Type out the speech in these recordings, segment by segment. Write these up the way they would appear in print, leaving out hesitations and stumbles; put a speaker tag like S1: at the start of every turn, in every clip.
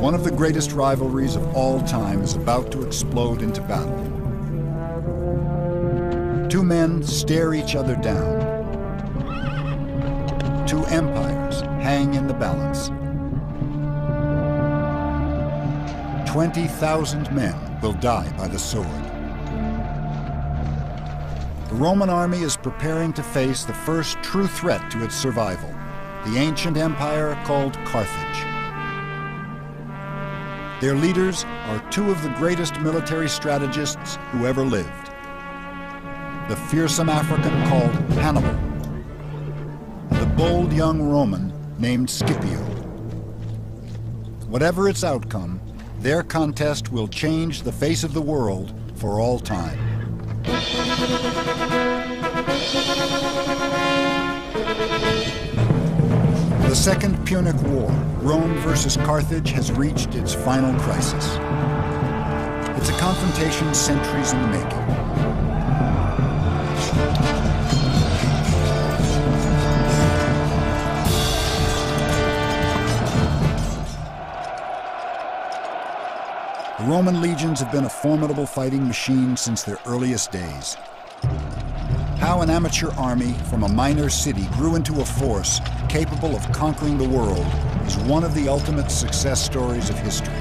S1: One of the greatest rivalries of all time is about to explode into battle. Two men stare each other down. Two empires hang in the balance. 20,000 men will die by the sword. The Roman army is preparing to face the first true threat to its survival, the ancient empire called Carthage. Their leaders are two of the greatest military strategists who ever lived. The fearsome African called Hannibal, and the bold young Roman named Scipio. Whatever its outcome, their contest will change the face of the world for all time. The Second Punic War, Rome versus Carthage, has reached its final crisis. It's a confrontation centuries in the making. The Roman legions have been a formidable fighting machine since their earliest days. How an amateur army from a minor city grew into a force capable of conquering the world is one of the ultimate success stories of history.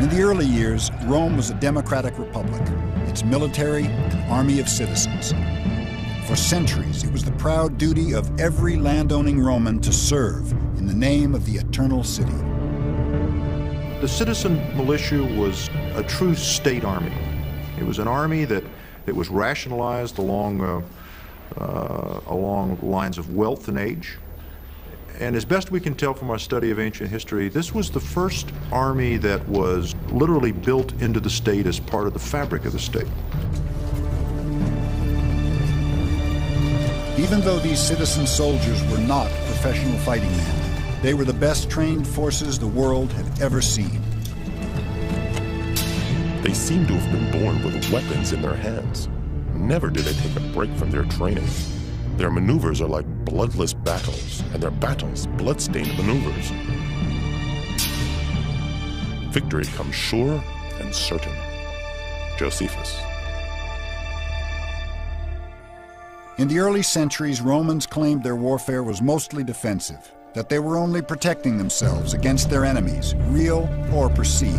S1: In the early years, Rome was a democratic republic, its military an army of citizens. For centuries, it was the proud duty of every landowning Roman to serve in the name of the eternal city.
S2: The citizen militia was a true state army. It was an army that was rationalized along lines of wealth and age. And as best we can tell from our study of ancient history, this was the first army that was literally built into the state as part of the fabric of the state.
S1: Even though these citizen soldiers were not professional fighting men, they were the best trained forces the world had ever seen.
S3: They seem to have been born with weapons in their hands. Never did they take a break from their training. Their maneuvers are like bloodless battles, and their battles blood-stained maneuvers. Victory comes sure and certain. Josephus.
S1: In the early centuries, Romans claimed their warfare was mostly defensive, that they were only protecting themselves against their enemies, real or perceived.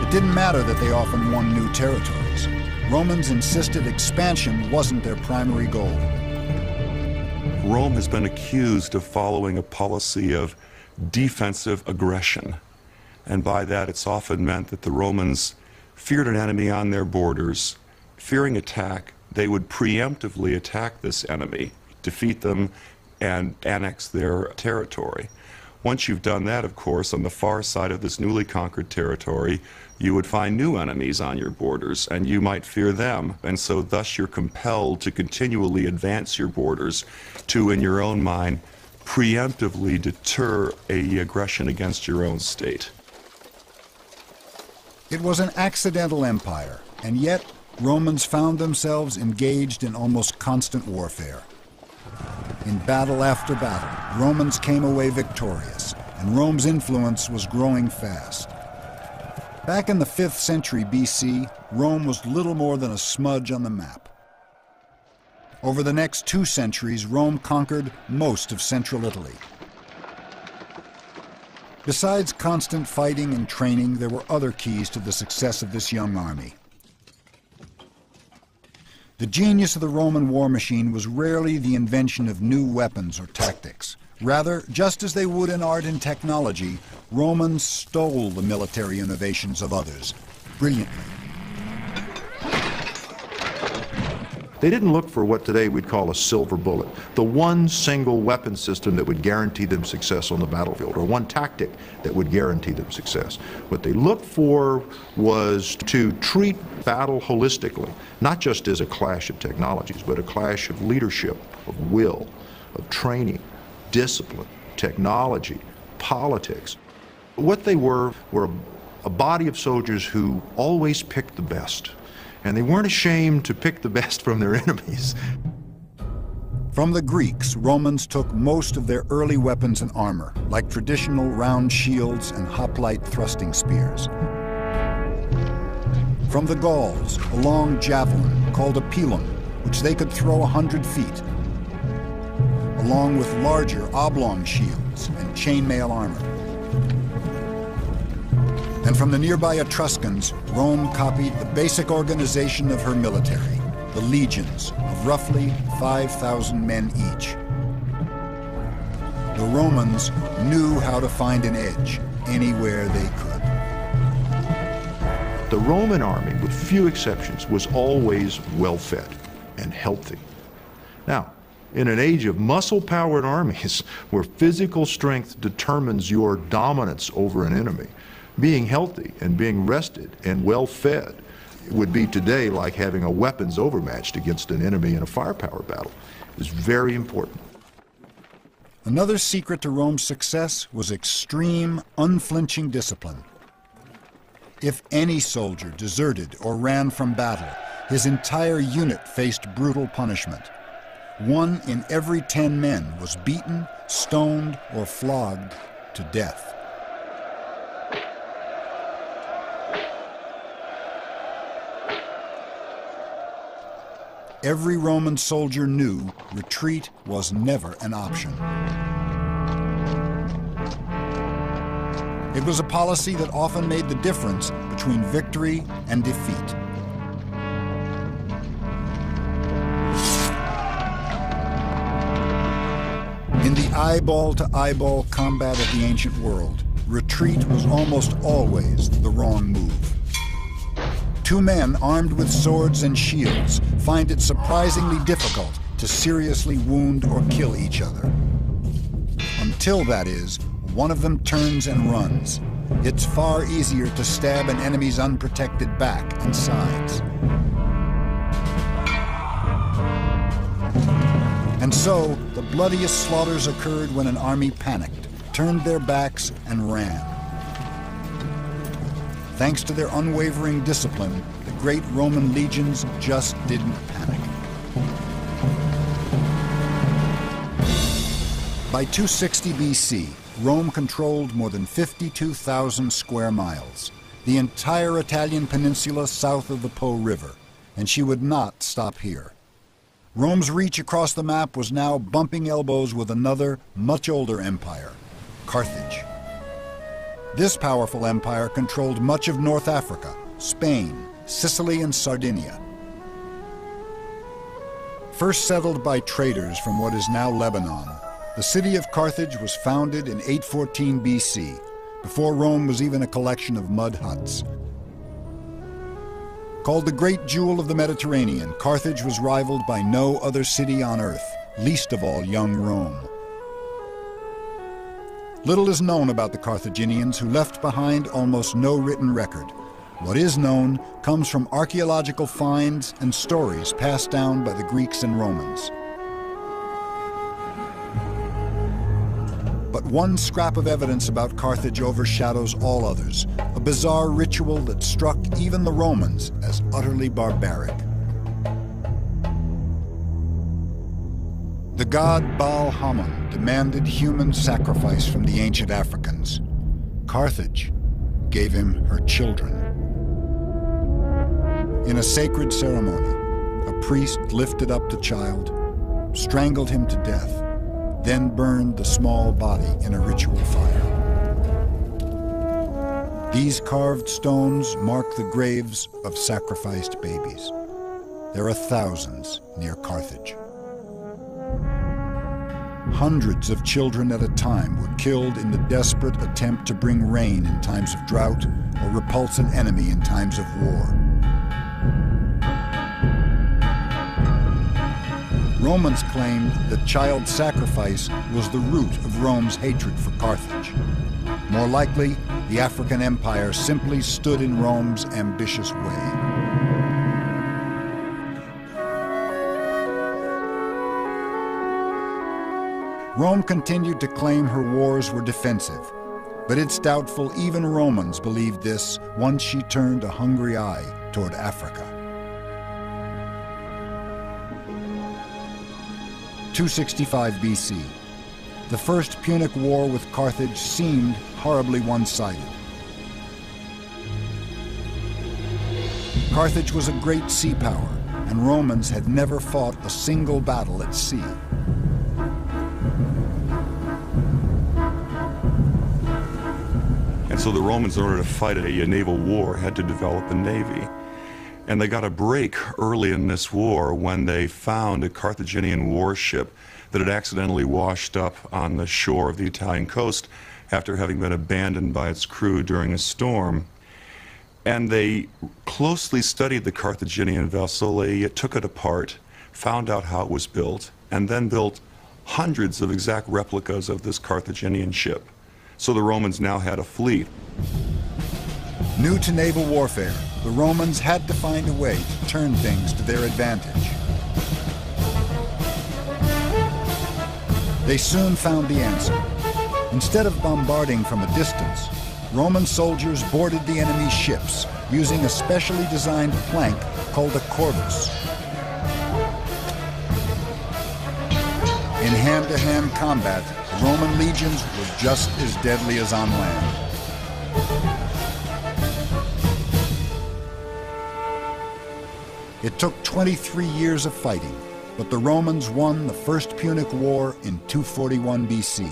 S1: It didn't matter that they often won new territories. Romans insisted expansion wasn't their primary goal.
S4: Rome has been accused of following a policy of defensive aggression. And by that, it's often meant that the Romans feared an enemy on their borders. Fearing attack, they would preemptively attack this enemy, defeat them, and annex their territory. Once you've done that, of course, on the far side of this newly conquered territory, you would find new enemies on your borders, and you might fear them. And so thus you're compelled to continually advance your borders to, in your own mind, preemptively deter an aggression against your own state.
S1: It was an accidental empire, and yet Romans found themselves engaged in almost constant warfare. In battle after battle, Romans came away victorious, and Rome's influence was growing fast. Back in the 5th century BC, Rome was little more than a smudge on the map. Over the next 2 centuries, Rome conquered most of central Italy. Besides constant fighting and training, there were other keys to the success of this young army. The genius of the Roman war machine was rarely the invention of new weapons or tactics. Rather, just as they would in art and technology, Romans stole the military innovations of others, brilliantly.
S2: They didn't look for what today we'd call a silver bullet, the one single weapon system that would guarantee them success on the battlefield, or one tactic that would guarantee them success. What they looked for was to treat battle holistically, not just as a clash of technologies, but a clash of leadership, of will, of training, discipline, technology, politics. What they were a body of soldiers who always picked the best. And they weren't ashamed to pick the best from their enemies.
S1: From the Greeks, Romans took most of their early weapons and armor, like traditional round shields and hoplite thrusting spears. From the Gauls, a long javelin called a pilum, which they could throw 100 feet, along with larger oblong shields and chainmail armor. And from the nearby Etruscans, Rome copied the basic organization of her military, the legions of roughly 5,000 men each. The Romans knew how to find an edge anywhere they could.
S2: The Roman army, with few exceptions, was always well-fed and healthy. Now, in an age of muscle-powered armies where physical strength determines your dominance over an enemy, being healthy and being rested and well-fed would be today like having a weapons overmatched against an enemy in a firepower battle. It's very important.
S1: Another secret to Rome's success was extreme, unflinching discipline. If any soldier deserted or ran from battle, his entire unit faced brutal punishment. 1 in every 10 men was beaten, stoned, or flogged to death. Every Roman soldier knew retreat was never an option. It was a policy that often made the difference between victory and defeat. In the eyeball-to-eyeball combat of the ancient world, retreat was almost always the wrong move. 2 men armed with swords and shields find it surprisingly difficult to seriously wound or kill each other. Until, that is, one of them turns and runs. It's far easier to stab an enemy's unprotected back and sides. And so, the bloodiest slaughters occurred when an army panicked, turned their backs, and ran. Thanks to their unwavering discipline, the great Roman legions just didn't panic. By 260 BC, Rome controlled more than 52,000 square miles, the entire Italian peninsula south of the Po River, and she would not stop here. Rome's reach across the map was now bumping elbows with another, much older empire, Carthage. This powerful empire controlled much of North Africa, Spain, Sicily, and Sardinia. First settled by traders from what is now Lebanon, the city of Carthage was founded in 814 BC, before Rome was even a collection of mud huts. Called the Great Jewel of the Mediterranean, Carthage was rivaled by no other city on earth, least of all young Rome. Little is known about the Carthaginians, who left behind almost no written record. What is known comes from archaeological finds and stories passed down by the Greeks and Romans. But one scrap of evidence about Carthage overshadows all others, a bizarre ritual that struck even the Romans as utterly barbaric. The god Baal-Hamon demanded human sacrifice from the ancient Africans. Carthage gave him her children. In a sacred ceremony, a priest lifted up the child, strangled him to death, then burned the small body in a ritual fire. These carved stones mark the graves of sacrificed babies. There are thousands near Carthage. Hundreds of children at a time were killed in the desperate attempt to bring rain in times of drought or repulse an enemy in times of war. Romans claimed that child sacrifice was the root of Rome's hatred for Carthage. More likely, the African Empire simply stood in Rome's ambitious way. Rome continued to claim her wars were defensive, but it's doubtful even Romans believed this once she turned a hungry eye toward Africa. 265 BC. The First Punic War with Carthage seemed horribly one-sided. Carthage was a great sea power, and Romans had never fought a single battle at sea.
S4: And so the Romans, in order to fight a naval war, had to develop a navy. And they got a break early in this war when they found a Carthaginian warship that had accidentally washed up on the shore of the Italian coast after having been abandoned by its crew during a storm. And they closely studied the Carthaginian vessel. They took it apart, found out how it was built, and then built hundreds of exact replicas of this Carthaginian ship. So the Romans now had a fleet.
S1: New to naval warfare, the Romans had to find a way to turn things to their advantage. They soon found the answer. Instead of bombarding from a distance, Roman soldiers boarded the enemy's ships using a specially designed plank called a corvus. In hand-to-hand combat, Roman legions were just as deadly as on land. It took 23 years of fighting, but the Romans won the First Punic War in 241 BC.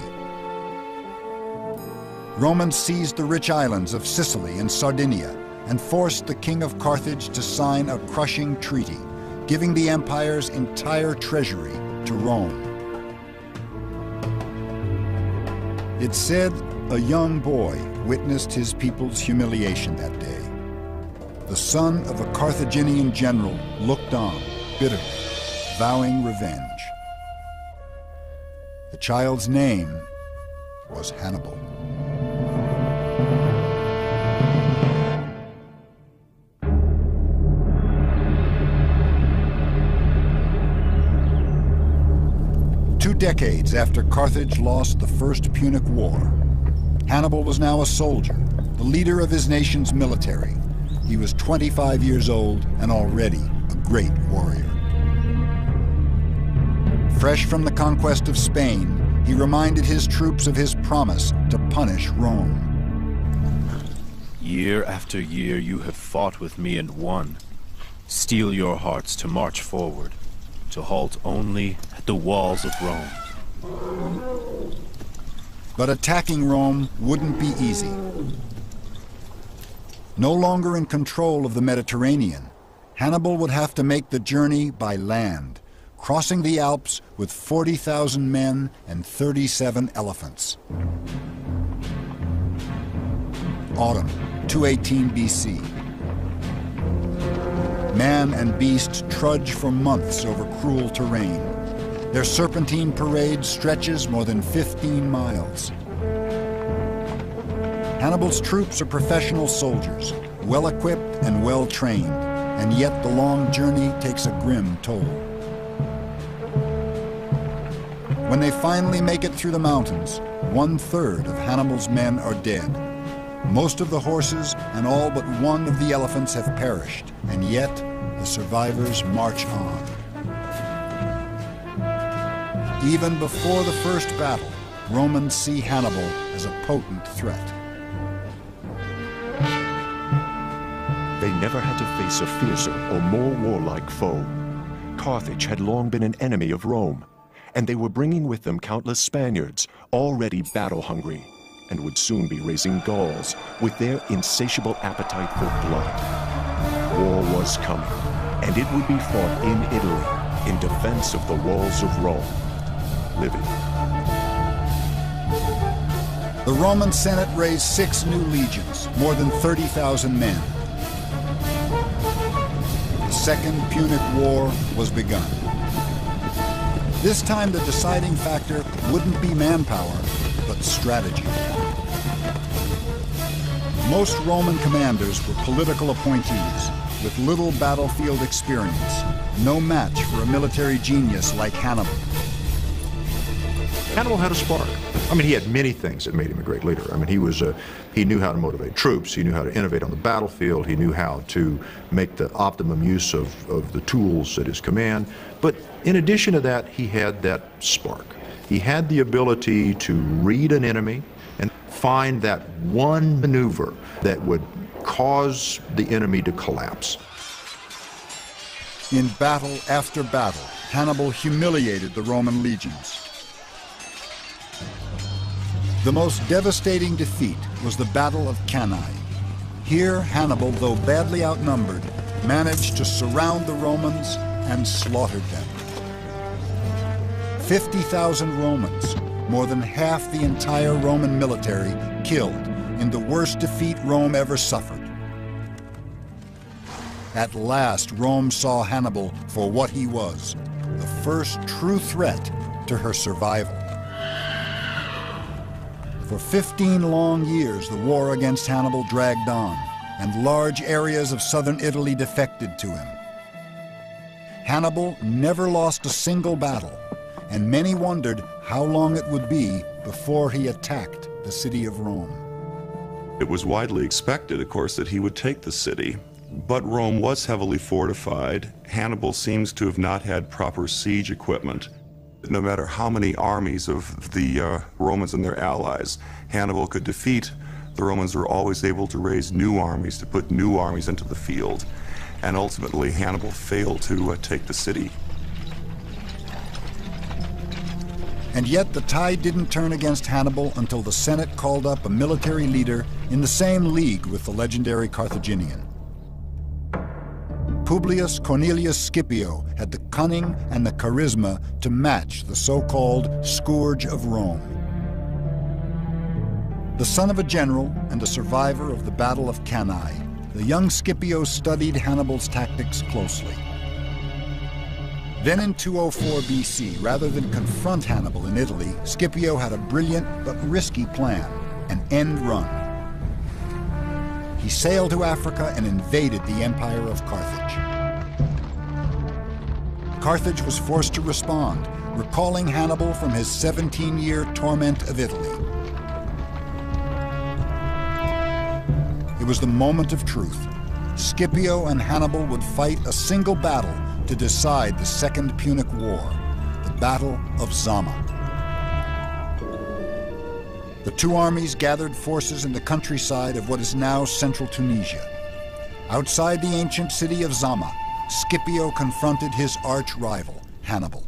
S1: Romans seized the rich islands of Sicily and Sardinia and forced the king of Carthage to sign a crushing treaty, giving the empire's entire treasury to Rome. It's said a young boy witnessed his people's humiliation that day. The son of a Carthaginian general looked on, bitterly, vowing revenge. The child's name was Hannibal. Two decades after Carthage lost the First Punic War, Hannibal was now a soldier, the leader of his nation's military. He was 25 years old and already a great warrior. Fresh from the conquest of Spain, he reminded his troops of his promise to punish Rome.
S5: Year after year you have fought with me and won. Steel your hearts to march forward, to halt only at the walls of Rome.
S1: But attacking Rome wouldn't be easy. No longer in control of the Mediterranean, Hannibal would have to make the journey by land, crossing the Alps with 40,000 men and 37 elephants. Autumn, 218 BC. Man and beast trudge for months over cruel terrain. Their serpentine parade stretches more than 15 miles. Hannibal's troops are professional soldiers, well-equipped and well-trained, and yet the long journey takes a grim toll. When they finally make it through the mountains, 1/3 of Hannibal's men are dead. Most of the horses and all but one of the elephants have perished, and yet the survivors march on. Even before the first battle, Romans see Hannibal as a potent threat.
S6: They never had to face a fiercer or more warlike foe. Carthage had long been an enemy of Rome, and they were bringing with them countless Spaniards, already battle-hungry, and would soon be raising Gauls with their insatiable appetite for blood. War was coming, and it would be fought in Italy in defense of the walls of Rome. Living.
S1: The Roman Senate raised 6 new legions, more than 30,000 men. The Second Punic War was begun. This time the deciding factor wouldn't be manpower, but strategy. Most Roman commanders were political appointees with little battlefield experience, no match for a military genius like Hannibal.
S2: Hannibal had a spark. I mean, he had many things that made him a great leader. I mean, he knew how to motivate troops, he knew how to innovate on the battlefield, he knew how to make the optimum use of the tools at his command. But in addition to that, he had that spark. He had the ability to read an enemy and find that one maneuver that would cause the enemy to collapse.
S1: In battle after battle, Hannibal humiliated the Roman legions. The most devastating defeat was the Battle of Cannae. Here, Hannibal, though badly outnumbered, managed to surround the Romans and slaughtered them. 50,000 Romans, more than half the entire Roman military, killed in the worst defeat Rome ever suffered. At last, Rome saw Hannibal for what he was, the first true threat to her survival. For 15 long years, the war against Hannibal dragged on, and large areas of southern Italy defected to him. Hannibal never lost a single battle, and many wondered how long it would be before he attacked the city of Rome.
S4: It was widely expected, of course, that he would take the city, but Rome was heavily fortified. Hannibal seems to have not had proper siege equipment. No matter how many armies of the Romans and their allies Hannibal could defeat, the Romans were always able to raise new armies, to put new armies into the field. And ultimately, Hannibal failed to take the city.
S1: And yet the tide didn't turn against Hannibal until the Senate called up a military leader in the same league with the legendary Carthaginian. Publius Cornelius Scipio had the cunning and the charisma to match the so-called scourge of Rome. The son of a general and a survivor of the Battle of Cannae, the young Scipio studied Hannibal's tactics closely. Then in 204 BC, rather than confront Hannibal in Italy, Scipio had a brilliant but risky plan, an end run. He sailed to Africa and invaded the empire of Carthage. Carthage was forced to respond, recalling Hannibal from his 17-year torment of Italy. It was the moment of truth. Scipio and Hannibal would fight a single battle to decide the Second Punic War, the Battle of Zama. The two armies gathered forces in the countryside of what is now central Tunisia. Outside the ancient city of Zama, Scipio confronted his arch-rival, Hannibal.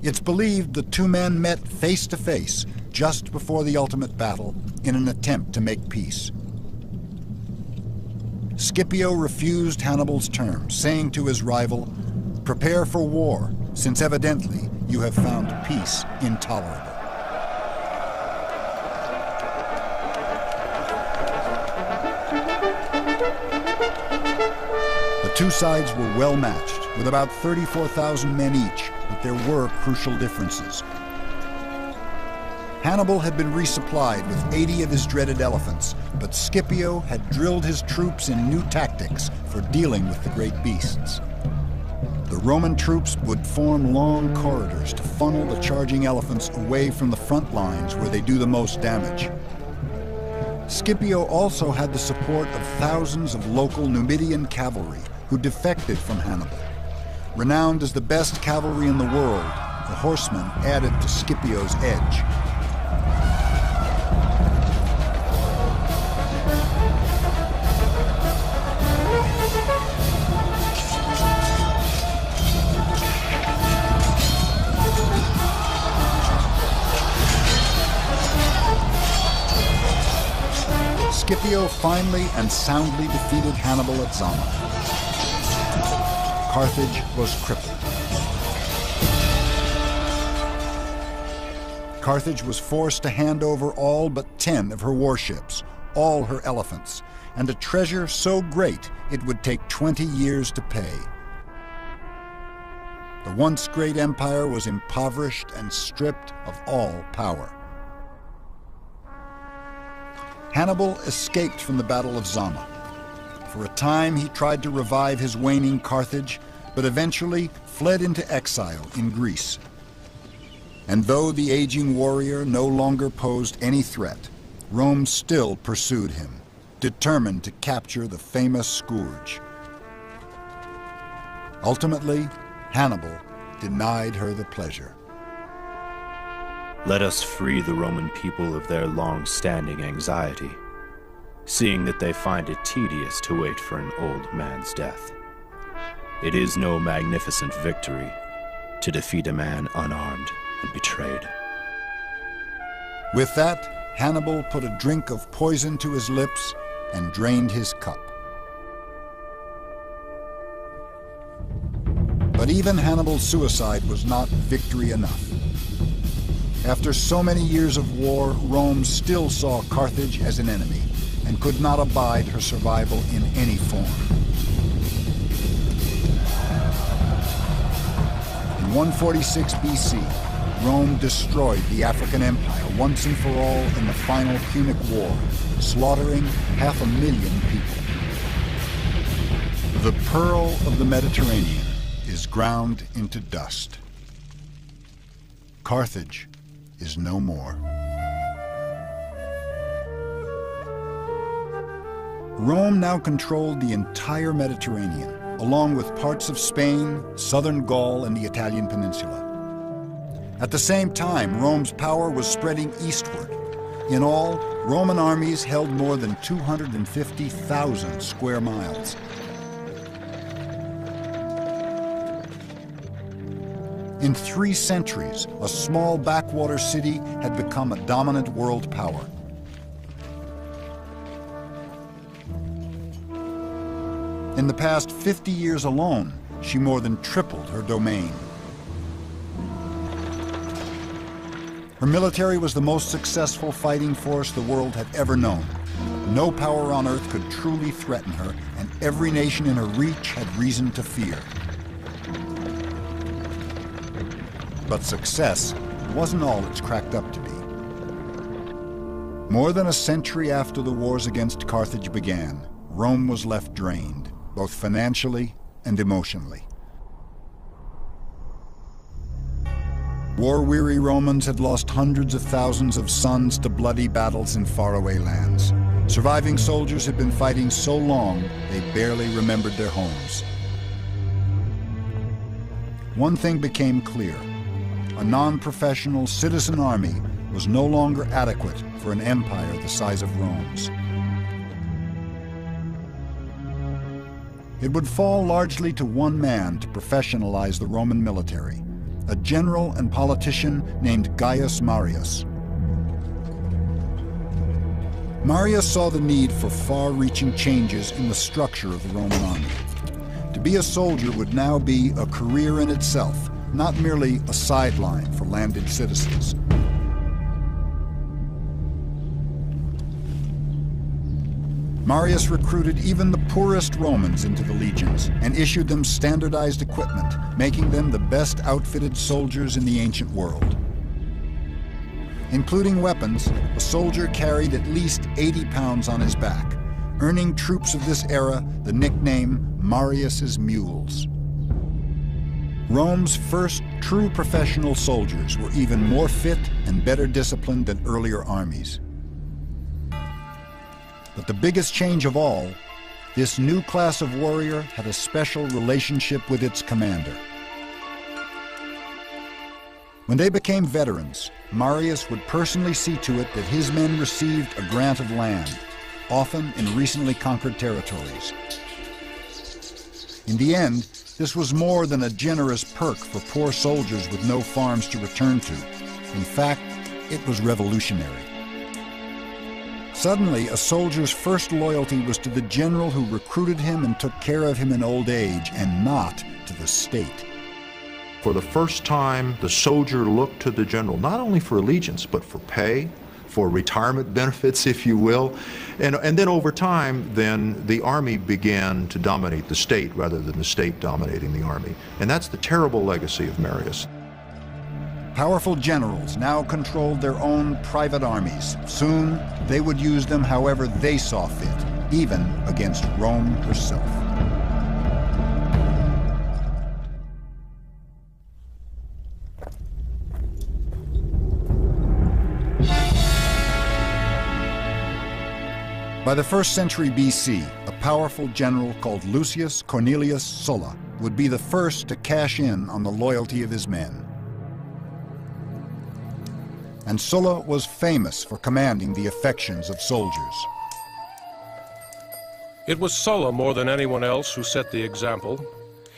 S1: It's believed the two men met face to face just before the ultimate battle in an attempt to make peace. Scipio refused Hannibal's terms, saying to his rival, "Prepare for war, since evidently you have found peace intolerable." The two sides were well matched, with about 34,000 men each, but there were crucial differences. Hannibal had been resupplied with 80 of his dreaded elephants, but Scipio had drilled his troops in new tactics for dealing with the great beasts. The Roman troops would form long corridors to funnel the charging elephants away from the front lines where they do the most damage. Scipio also had the support of thousands of local Numidian cavalry who defected from Hannibal. Renowned as the best cavalry in the world, the horsemen added to Scipio's edge. Scipio finally and soundly defeated Hannibal at Zama. Carthage was crippled. Carthage was forced to hand over all but 10 of her warships, all her elephants, and a treasure so great it would take 20 years to pay. The once great empire was impoverished and stripped of all power. Hannibal escaped from the Battle of Zama. For a time, he tried to revive his waning Carthage, but eventually fled into exile in Greece. And though the aging warrior no longer posed any threat, Rome still pursued him, determined to capture the famous scourge. Ultimately, Hannibal denied her the pleasure.
S5: Let us free the Roman people of their long-standing anxiety, seeing that they find it tedious to wait for an old man's death. It is no magnificent victory to defeat a man unarmed and betrayed.
S1: With that, Hannibal put a drink of poison to his lips and drained his cup. But even Hannibal's suicide was not victory enough. After so many years of war, Rome still saw Carthage as an enemy and could not abide her survival in any form. In 146 BC, Rome destroyed the African Empire once and for all in the final Punic War, slaughtering 500,000 people. The pearl of the Mediterranean is ground into dust. Carthage is no more. Rome now controlled the entire Mediterranean, along with parts of Spain, southern Gaul, and the Italian peninsula. At the same time, Rome's power was spreading eastward. In all, Roman armies held more than 250,000 square miles. In 3 centuries, a small backwater city had become a dominant world power. In the past 50 years alone, she more than tripled her domain. Her military was the most successful fighting force the world had ever known. No power on earth could truly threaten her, and every nation in her reach had reason to fear. But success wasn't all it's cracked up to be. More than a century after the wars against Carthage began, Rome was left drained, both financially and emotionally. War-weary Romans had lost hundreds of thousands of sons to bloody battles in faraway lands. Surviving soldiers had been fighting so long, they barely remembered their homes. One thing became clear. A non-professional citizen army was no longer adequate for an empire the size of Rome's. It would fall largely to one man to professionalize the Roman military, a general and politician named Gaius Marius. Marius saw the need for far-reaching changes in the structure of the Roman army. To be a soldier would now be a career in itself, not merely a sideline for landed citizens. Marius recruited even the poorest Romans into the legions and issued them standardized equipment, making them the best outfitted soldiers in the ancient world. Including weapons, a soldier carried at least 80 pounds on his back, earning troops of this era the nickname Marius's Mules. Rome's first true professional soldiers were even more fit and better disciplined than earlier armies. But the biggest change of all, this new class of warrior had a special relationship with its commander. When they became veterans, Marius would personally see to it that his men received a grant of land, often in recently conquered territories. In the end, this was more than a generous perk for poor soldiers with no farms to return to. In fact, it was revolutionary. Suddenly, a soldier's first loyalty was to the general who recruited him and took care of him in old age, and not to the state.
S2: For the first time, the soldier looked to the general, not only for allegiance, but for pay, for retirement benefits, if you will. And then over time, then the army began to dominate the state rather than the state dominating the army. And that's the terrible legacy of Marius.
S1: Powerful generals now controlled their own private armies. Soon, they would use them however they saw fit, even against Rome herself. By the 1st century BC, a powerful general called Lucius Cornelius Sulla would be the first to cash in on the loyalty of his men. And Sulla was famous for commanding the affections of soldiers.
S7: It was Sulla more than anyone else who set the example.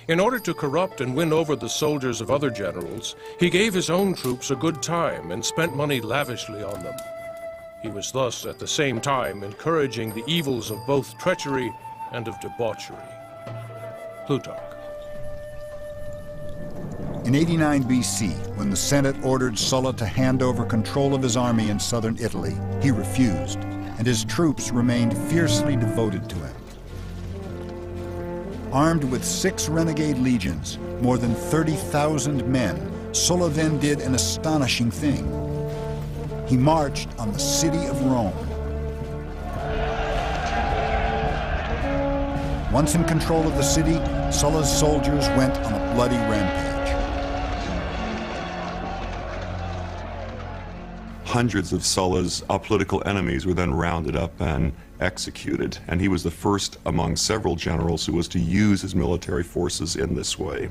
S7: In order to corrupt and win over the soldiers of other generals, he gave his own troops a good time and spent money lavishly on them. He was thus, at the same time, encouraging the evils of both treachery and of debauchery. Plutarch.
S1: In 89 BC, when the Senate ordered Sulla to hand over control of his army in southern Italy, he refused, and his troops remained fiercely devoted to him. Armed with 6 renegade legions, more than 30,000 men, Sulla then did an astonishing thing. He marched on the city of Rome. Once in control of the city, Sulla's soldiers went on a bloody rampage.
S4: Hundreds of Sulla's political enemies were then rounded up and executed, and he was the first among several generals who was to use his military forces in this way.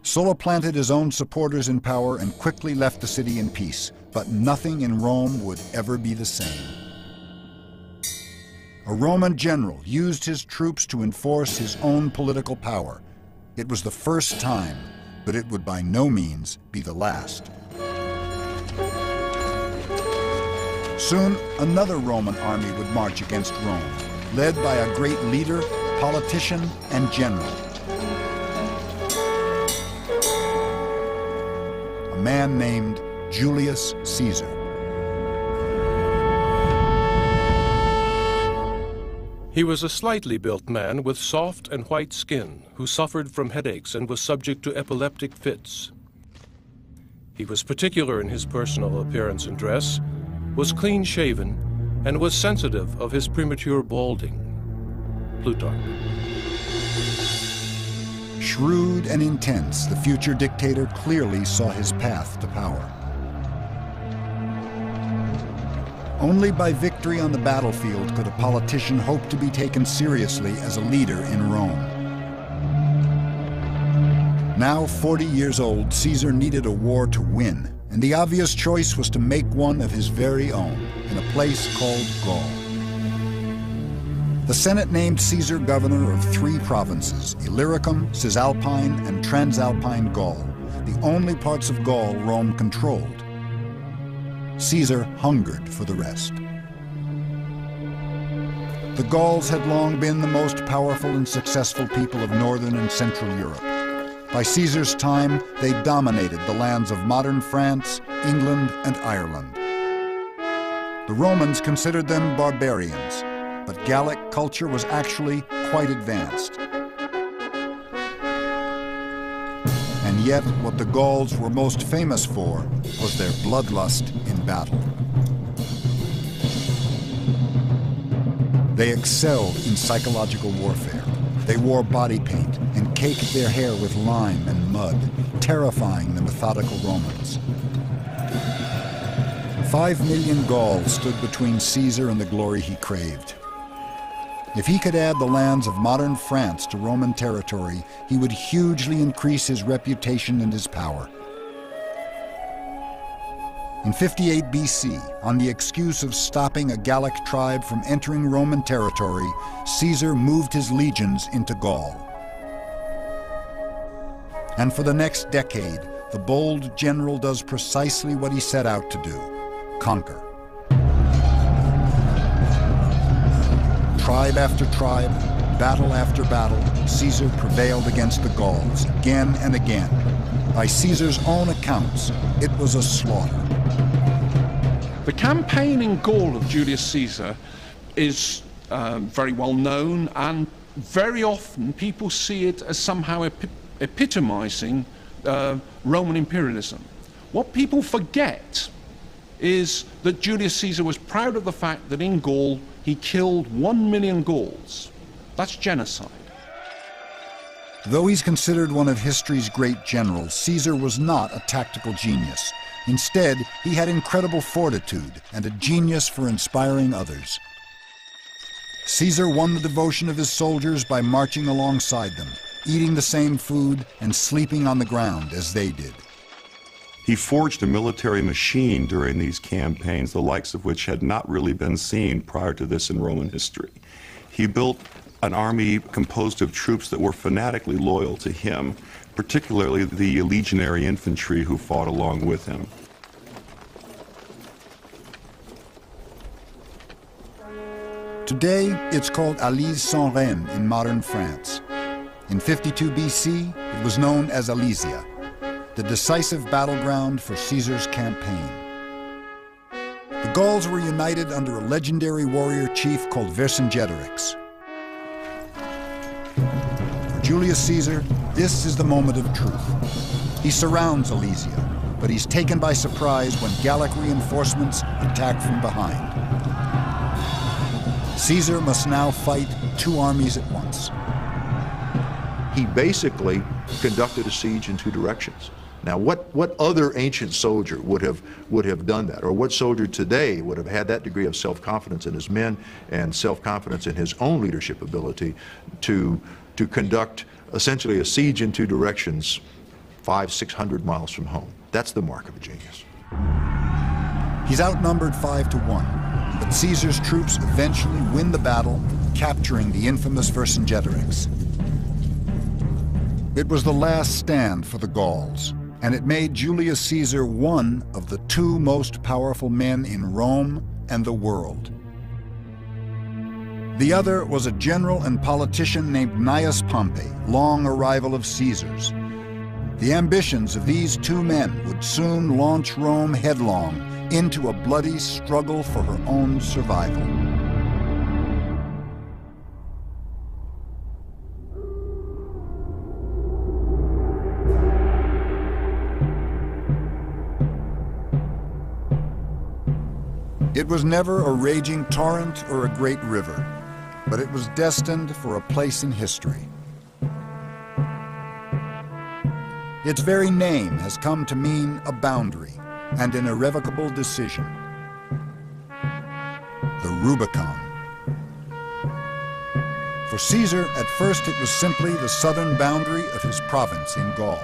S1: Sulla planted his own supporters in power and quickly left the city in peace, but nothing in Rome would ever be the same. A Roman general used his troops to enforce his own political power. It was the first time, but it would by no means be the last. Soon, another Roman army would march against Rome, led by a great leader, politician, and general. A man named Julius Caesar.
S7: He was a slightly built man with soft and white skin who suffered from headaches and was subject to epileptic fits. He was particular in his personal appearance and dress, was clean-shaven, and was sensitive of his premature balding. Plutarch.
S1: Shrewd and intense, the future dictator clearly saw his path to power. Only by victory on the battlefield could a politician hope to be taken seriously as a leader in Rome. Now 40 years old, Caesar needed a war to win, and the obvious choice was to make one of his very own in a place called Gaul. The Senate named Caesar governor of 3 provinces, Illyricum, Cisalpine, and Transalpine Gaul, the only parts of Gaul Rome controlled. Caesar hungered for the rest. The Gauls had long been the most powerful and successful people of northern and central Europe. By Caesar's time, they dominated the lands of modern France, England, and Ireland. The Romans considered them barbarians, but Gallic culture was actually quite advanced. And yet, what the Gauls were most famous for was their bloodlust in battle. They excelled in psychological warfare. They wore body paint and caked their hair with lime and mud, terrifying the methodical Romans. 5 million Gauls stood between Caesar and the glory he craved. If he could add the lands of modern France to Roman territory, he would hugely increase his reputation and his power. In 58 BC, on the excuse of stopping a Gallic tribe from entering Roman territory, Caesar moved his legions into Gaul. And for the next decade, the bold general does precisely what he set out to do: conquer. Tribe after tribe, battle after battle, Caesar prevailed against the Gauls again and again. By Caesar's own accounts, it was a slaughter.
S8: The campaign in Gaul of Julius Caesar is very well known, and very often people see it as somehow epitomizing Roman imperialism. What people forget is that Julius Caesar was proud of the fact that in Gaul he killed 1 million Gauls. That's genocide.
S1: Though he's considered one of history's great generals, Caesar was not a tactical genius. Instead, he had incredible fortitude and a genius for inspiring others. Caesar won the devotion of his soldiers by marching alongside them, eating the same food and sleeping on the ground as they did.
S4: He forged a military machine during these campaigns, the likes of which had not really been seen prior to this in Roman history. He built an army composed of troops that were fanatically loyal to him, particularly the legionary infantry who fought along with him.
S1: Today, it's called Alise-Saint-Rene in modern France. In 52 BC, it was known as Alesia, the decisive battleground for Caesar's campaign. The Gauls were united under a legendary warrior chief called Vercingetorix. For Julius Caesar, this is the moment of truth. He surrounds Alesia, but he's taken by surprise when Gallic reinforcements attack from behind. Caesar must now fight two armies at once.
S2: He basically conducted a siege in two directions. Now, what other ancient soldier would have done that? Or what soldier today would have had that degree of self-confidence in his men and self-confidence in his own leadership ability to conduct essentially a siege in two directions 500-600 miles from home? That's the mark of a genius.
S1: He's outnumbered 5-1, but Caesar's troops eventually win the battle, capturing the infamous Vercingetorix. It was the last stand for the Gauls, and it made Julius Caesar one of the two most powerful men in Rome and the world. The other was a general and politician named Gnaeus Pompey, long a rival of Caesar's. The ambitions of these two men would soon launch Rome headlong into a bloody struggle for her own survival. It was never a raging torrent or a great river, but it was destined for a place in history. Its very name has come to mean a boundary and an irrevocable decision. The Rubicon. For Caesar, at first it was simply the southern boundary of his province in Gaul.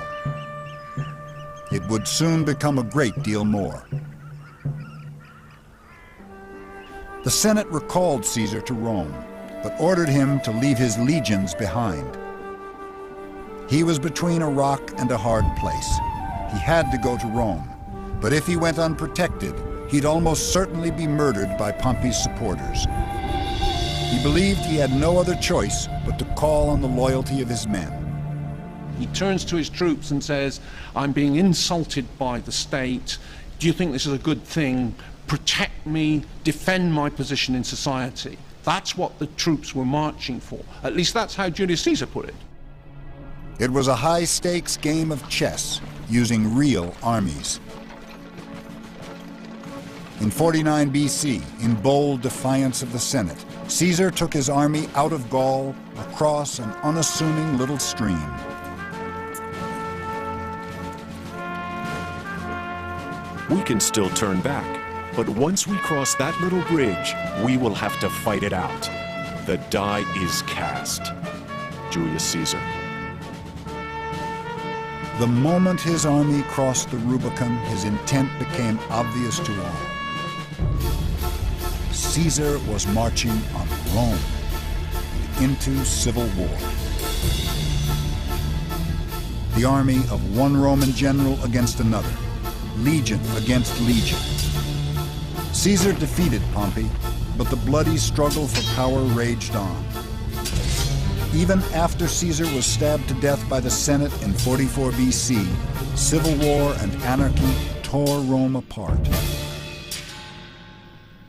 S1: It would soon become a great deal more. The Senate recalled Caesar to Rome, but ordered him to leave his legions behind. He was between a rock and a hard place. He had to go to Rome, but if he went unprotected, he'd almost certainly be murdered by Pompey's supporters. He believed he had no other choice but to call on the loyalty of his men.
S8: He turns to his troops and says, "I'm being insulted by the state. Do you think this is a good thing? Protect me, defend my position in society." That's what the troops were marching for. At least that's how Julius Caesar put it.
S1: It was a high-stakes game of chess using real armies. In 49 BC, in bold defiance of the Senate, Caesar took his army out of Gaul across an unassuming little stream.
S6: We can still turn back, but once we cross that little bridge, we will have to fight it out. The die is cast. Julius Caesar.
S1: The moment his army crossed the Rubicon, his intent became obvious to all. Caesar was marching on Rome and into civil war. The army of one Roman general against another, legion against legion. Caesar defeated Pompey, but the bloody struggle for power raged on. Even after Caesar was stabbed to death by the Senate in 44 BC, civil war and anarchy tore Rome apart.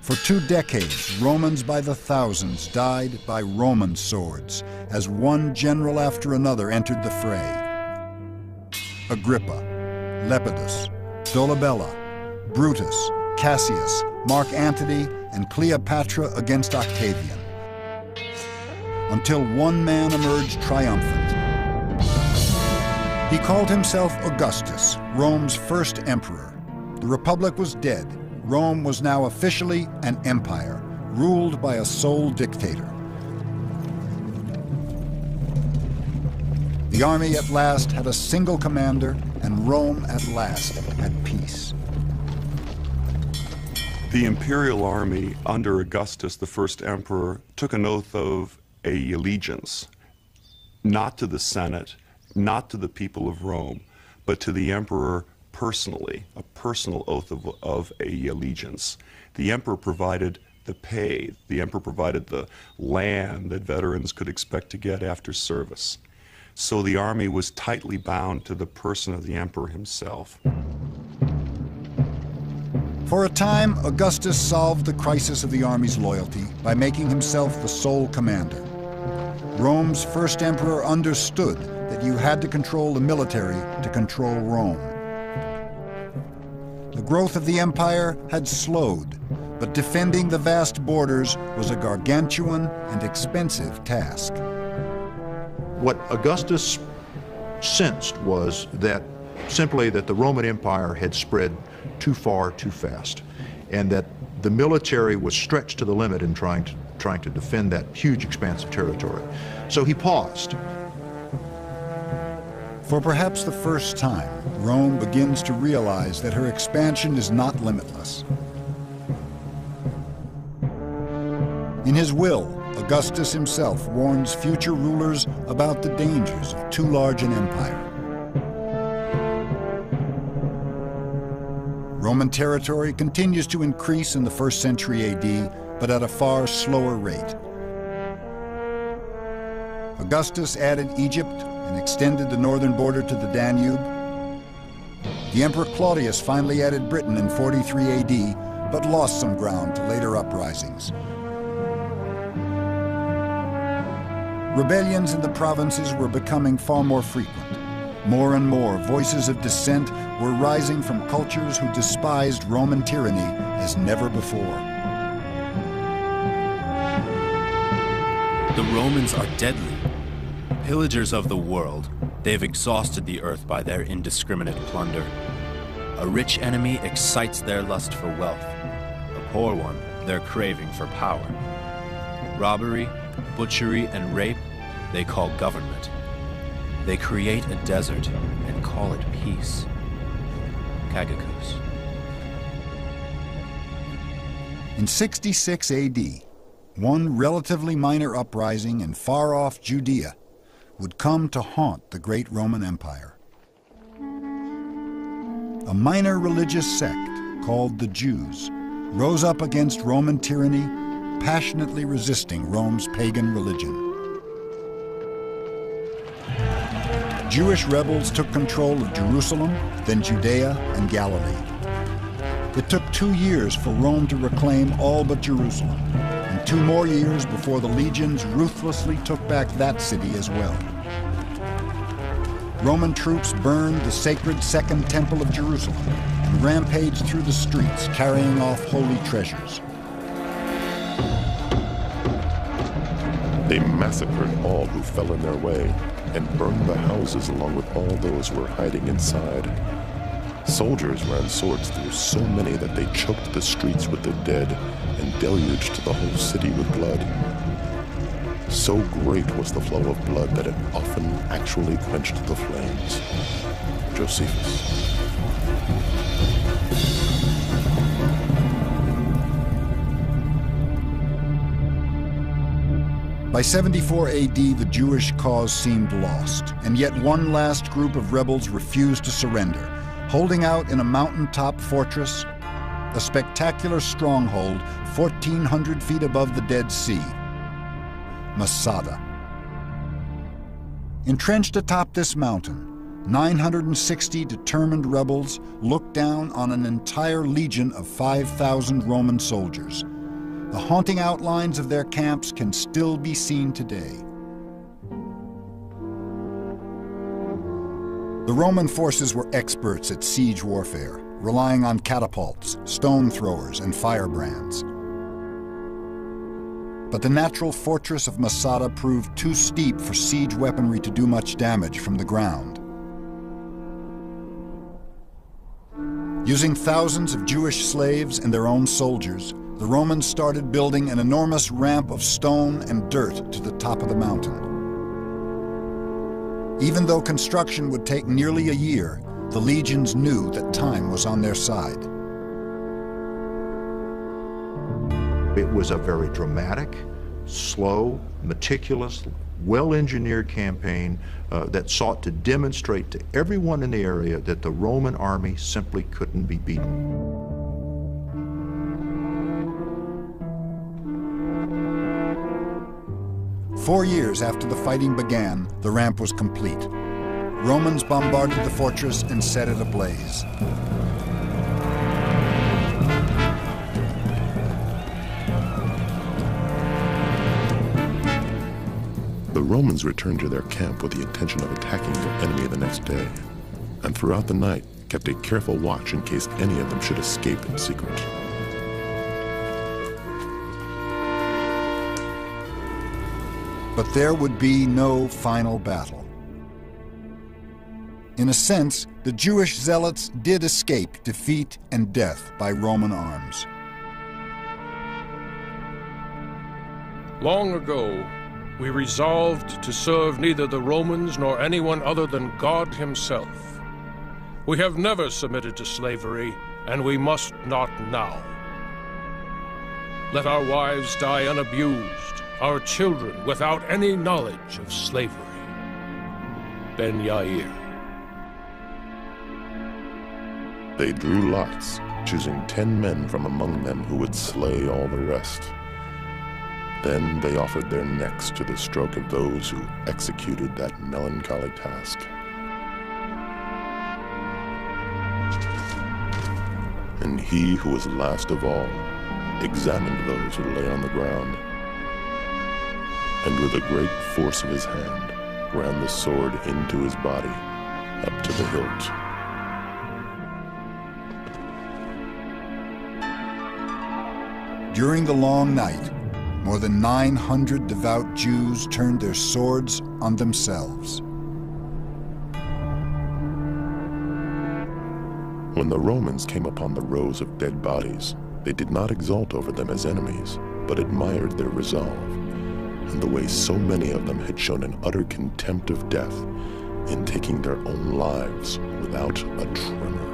S1: For 2 decades, Romans by the thousands died by Roman swords as one general after another entered the fray. Agrippa, Lepidus, Dolabella, Brutus, Cassius, Mark Antony, and Cleopatra against Octavian. Until one man emerged triumphant. He called himself Augustus, Rome's first emperor. The Republic was dead. Rome was now officially an empire, ruled by a sole dictator. The army at last had a single commander, and Rome at last had peace.
S4: The imperial army under Augustus, the first emperor, took an oath of allegiance, not to the Senate, not to the people of Rome, but to the emperor personally, a personal oath of allegiance. The emperor provided the pay, the emperor provided the land that veterans could expect to get after service. So the army was tightly bound to the person of the emperor himself.
S1: For a time, Augustus solved the crisis of the army's loyalty by making himself the sole commander. Rome's first emperor understood that you had to control the military to control Rome. The growth of the empire had slowed, but defending the vast borders was a gargantuan and expensive task.
S2: What Augustus sensed was that simply that the Roman Empire had spread too far too fast, and that the military was stretched to the limit in trying to defend that huge expanse of territory. So he paused.
S1: For perhaps the first time, Rome begins to realize that her expansion is not limitless. In his will, Augustus himself warns future rulers about the dangers of too large an empire. Roman territory continues to increase in the 1st century AD, but at a far slower rate. Augustus added Egypt and extended the northern border to the Danube. The Emperor Claudius finally added Britain in 43 AD, but lost some ground to later uprisings. Rebellions in the provinces were becoming far more frequent. More and more voices of dissent were rising from cultures who despised Roman tyranny as never before.
S5: The Romans are deadly. Pillagers of the world, they've exhausted the earth by their indiscriminate plunder. A rich enemy excites their lust for wealth. A poor one, their craving for power. Robbery, butchery, and rape, they call government. They create a desert and call it peace. Cagacus.
S1: In 66 AD, one relatively minor uprising in far-off Judea would come to haunt the great Roman Empire. A minor religious sect called the Jews rose up against Roman tyranny, passionately resisting Rome's pagan religion. Jewish rebels took control of Jerusalem, then Judea and Galilee. It took 2 years for Rome to reclaim all but Jerusalem, and 2 more years before the legions ruthlessly took back that city as well. Roman troops burned the sacred Second Temple of Jerusalem and rampaged through the streets, carrying off holy treasures.
S3: They massacred all who fell in their way and burned the houses along with all those who were hiding inside. Soldiers ran swords through so many that they choked the streets with the dead and deluged the whole city with blood. So great was the flow of blood that it often actually quenched the flames. Josephus.
S1: By 74 AD, the Jewish cause seemed lost, and yet one last group of rebels refused to surrender, holding out in a mountaintop fortress, a spectacular stronghold 1,400 feet above the Dead Sea, Masada. Entrenched atop this mountain, 960 determined rebels looked down on an entire legion of 5,000 Roman soldiers. The haunting outlines of their camps can still be seen today. The Roman forces were experts at siege warfare, relying on catapults, stone throwers, and firebrands. But the natural fortress of Masada proved too steep for siege weaponry to do much damage from the ground. Using thousands of Jewish slaves and their own soldiers, the Romans started building an enormous ramp of stone and dirt to the top of the mountain. Even though construction would take nearly a year, the legions knew that time was on their side.
S2: It was a very dramatic, slow, meticulous, well-engineered campaign that sought to demonstrate to everyone in the area that the Roman army simply couldn't be beaten.
S1: 4 years after the fighting began, the ramp was complete. Romans bombarded the fortress and set it ablaze.
S3: The Romans returned to their camp with the intention of attacking their enemy the next day, and throughout the night kept a careful watch in case any of them should escape in secret.
S1: But there would be no final battle. In a sense, the Jewish zealots did escape defeat and death by Roman arms.
S7: Long ago, we resolved to serve neither the Romans nor anyone other than God himself. We have never submitted to slavery, and we must not now. Let our wives die unabused, our children without any knowledge of slavery. Ben Yair.
S3: They drew lots, choosing 10 men from among them who would slay all the rest. Then they offered their necks to the stroke of those who executed that melancholy task. And he who was last of all examined those who lay on the ground, and with a great force of his hand ran the sword into his body up to the hilt.
S1: During the long night, more than 900 devout Jews turned their swords on themselves.
S3: When the Romans came upon the rows of dead bodies, they did not exult over them as enemies, but admired their resolve, and the way so many of them had shown an utter contempt of death in taking their own lives without a tremor.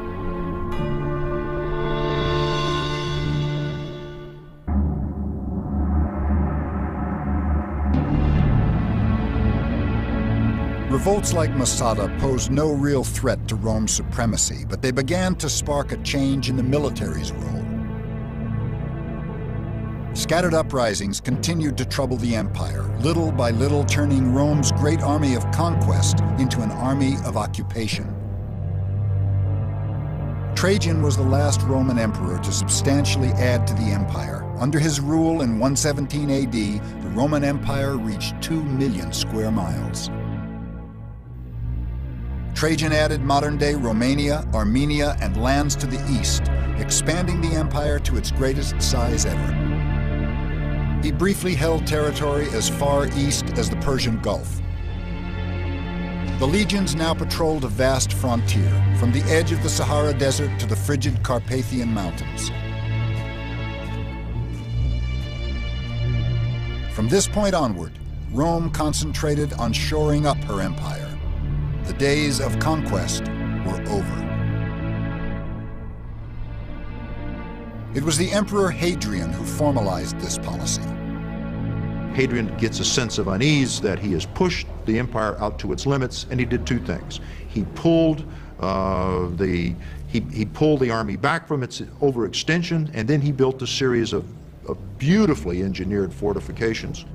S1: Revolts like Masada posed no real threat to Rome's supremacy, but they began to spark a change in the military's role. Scattered uprisings continued to trouble the empire, little by little turning Rome's great army of conquest into an army of occupation. Trajan was the last Roman emperor to substantially add to the empire. Under his rule in 117 AD, the Roman Empire reached 2 million square miles. Trajan added modern-day Romania, Armenia, and lands to the east, expanding the empire to its greatest size ever. He briefly held territory as far east as the Persian Gulf. The legions now patrolled a vast frontier, from the edge of the Sahara Desert to the frigid Carpathian Mountains. From this point onward, Rome concentrated on shoring up her empire. The days of conquest were over. It was the Emperor Hadrian who formalized this policy.
S2: Hadrian gets a sense of unease that he has pushed the empire out to its limits, and he did two things. He pulled the army back from its overextension, and then he built a series of beautifully engineered fortifications.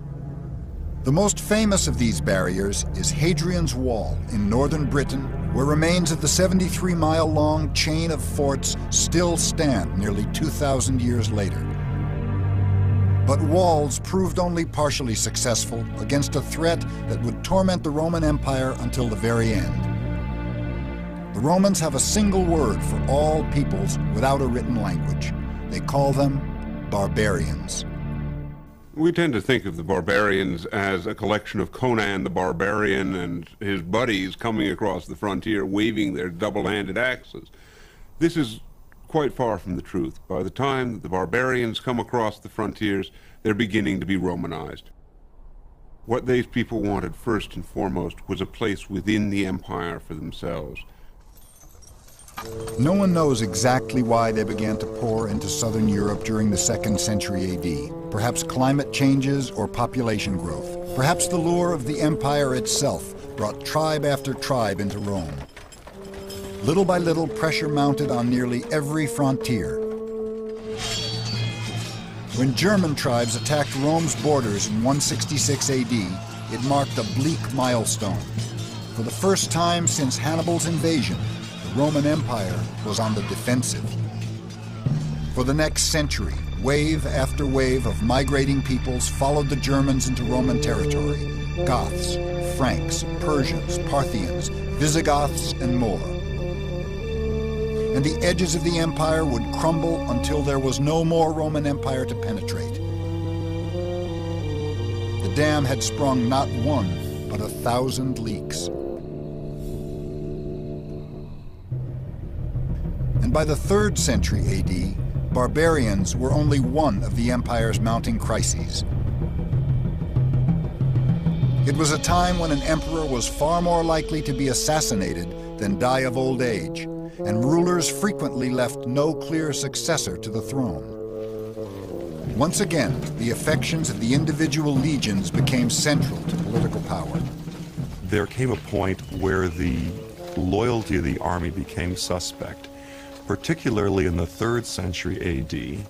S1: The most famous of these barriers is Hadrian's Wall in northern Britain, where remains of the 73-mile-long chain of forts still stand nearly 2,000 years later. But walls proved only partially successful against a threat that would torment the Roman Empire until the very end. The Romans have a single word for all peoples without a written language. They call them barbarians.
S9: We tend to think of the barbarians as a collection of Conan the Barbarian and his buddies coming across the frontier waving their double-handed axes. This is quite far from the truth. By the time that the barbarians come across the frontiers, they're beginning to be Romanized. What these people wanted first and foremost was a place within the empire for themselves.
S1: No one knows exactly why they began to pour into southern Europe during the 2nd century AD. Perhaps climate changes or population growth. Perhaps the lure of the empire itself brought tribe after tribe into Rome. Little by little, pressure mounted on nearly every frontier. When German tribes attacked Rome's borders in 166 AD, it marked a bleak milestone. For the first time since Hannibal's invasion, the Roman Empire was on the defensive. For the next century, wave after wave of migrating peoples followed the Germans into Roman territory. Goths, Franks, Persians, Parthians, Visigoths, and more. And the edges of the empire would crumble until there was no more Roman Empire to penetrate. The dam had sprung not one, but 1,000 leaks. And by the 3rd century AD, barbarians were only one of the empire's mounting crises. It was a time when an emperor was far more likely to be assassinated than die of old age, and rulers frequently left no clear successor to the throne. Once again, the affections of the individual legions became central to political power.
S4: There came a point where the loyalty of the army became suspect, particularly in the 3rd century AD,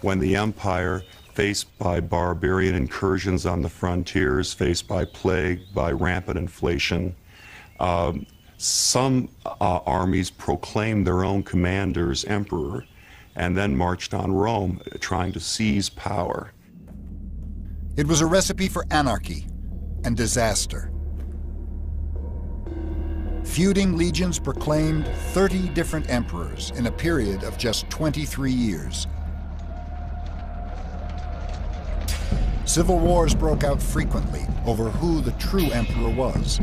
S4: when the empire, faced by barbarian incursions on the frontiers, faced by plague, by rampant inflation, some armies proclaimed their own commanders emperor and then marched on Rome, trying to seize power.
S1: It was a recipe for anarchy and disaster. Feuding legions proclaimed 30 different emperors in a period of just 23 years. Civil wars broke out frequently over who the true emperor was.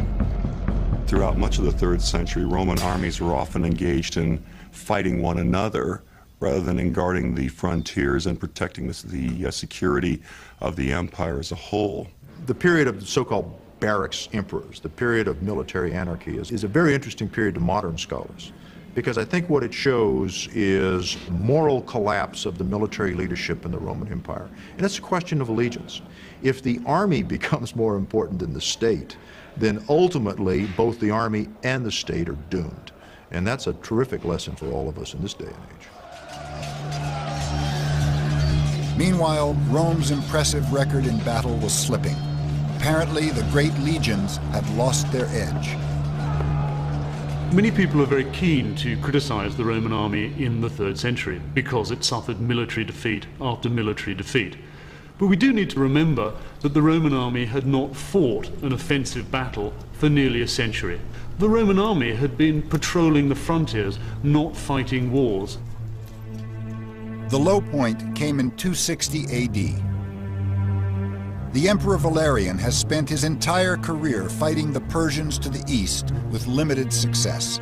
S4: Throughout much of the 3rd century, Roman armies were often engaged in fighting one another rather than in guarding the frontiers and protecting the security of the empire as a whole.
S2: The period of the so-called barracks emperors, the period of military anarchy, is a very interesting period to modern scholars, because I think what it shows is moral collapse of the military leadership in the Roman Empire. And it's a question of allegiance. If the army becomes more important than the state, then ultimately both the army and the state are doomed. And that's a terrific lesson for all of us in this day and age.
S1: Meanwhile, Rome's impressive record in battle was slipping. Apparently, the great legions had lost their edge.
S10: Many people are very keen to criticize the Roman army in the 3rd century because it suffered military defeat after military defeat. But we do need to remember that the Roman army had not fought an offensive battle for nearly a century. The Roman army had been patrolling the frontiers, not fighting wars.
S1: The low point came in 260 AD. The Emperor Valerian has spent his entire career fighting the Persians to the east with limited success.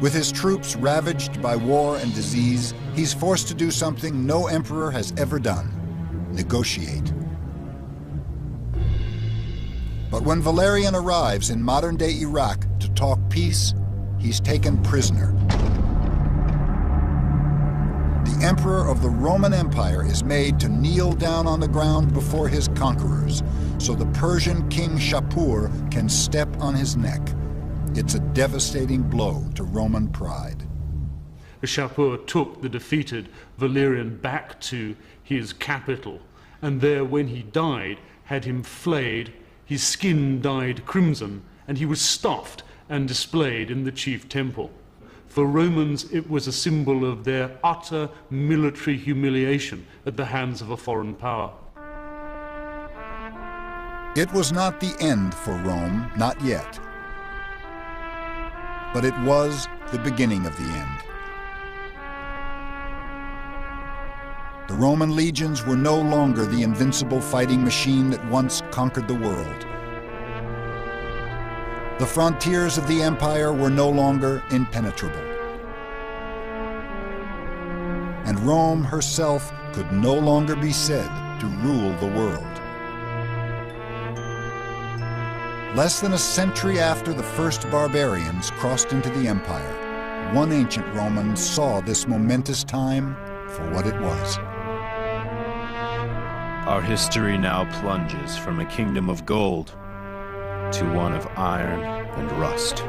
S1: With his troops ravaged by war and disease, he's forced to do something no emperor has ever done: negotiate. But when Valerian arrives in modern-day Iraq to talk peace, he's taken prisoner. The emperor of the Roman Empire is made to kneel down on the ground before his conquerors, so the Persian king Shapur can step on his neck. It's a devastating blow to Roman pride.
S10: Shapur took the defeated Valerian back to his capital, and there, when he died, had him flayed, his skin dyed crimson, and he was stuffed and displayed in the chief temple. For Romans, it was a symbol of their utter military humiliation at the hands of a foreign power.
S1: It was not the end for Rome, not yet. But it was the beginning of the end. The Roman legions were no longer the invincible fighting machine that once conquered the world. The frontiers of the empire were no longer impenetrable. And Rome herself could no longer be said to rule the world. Less than a century after the first barbarians crossed into the empire, one ancient Roman saw this momentous time for what it was.
S5: Our history now plunges from a kingdom of gold to one of iron and rust.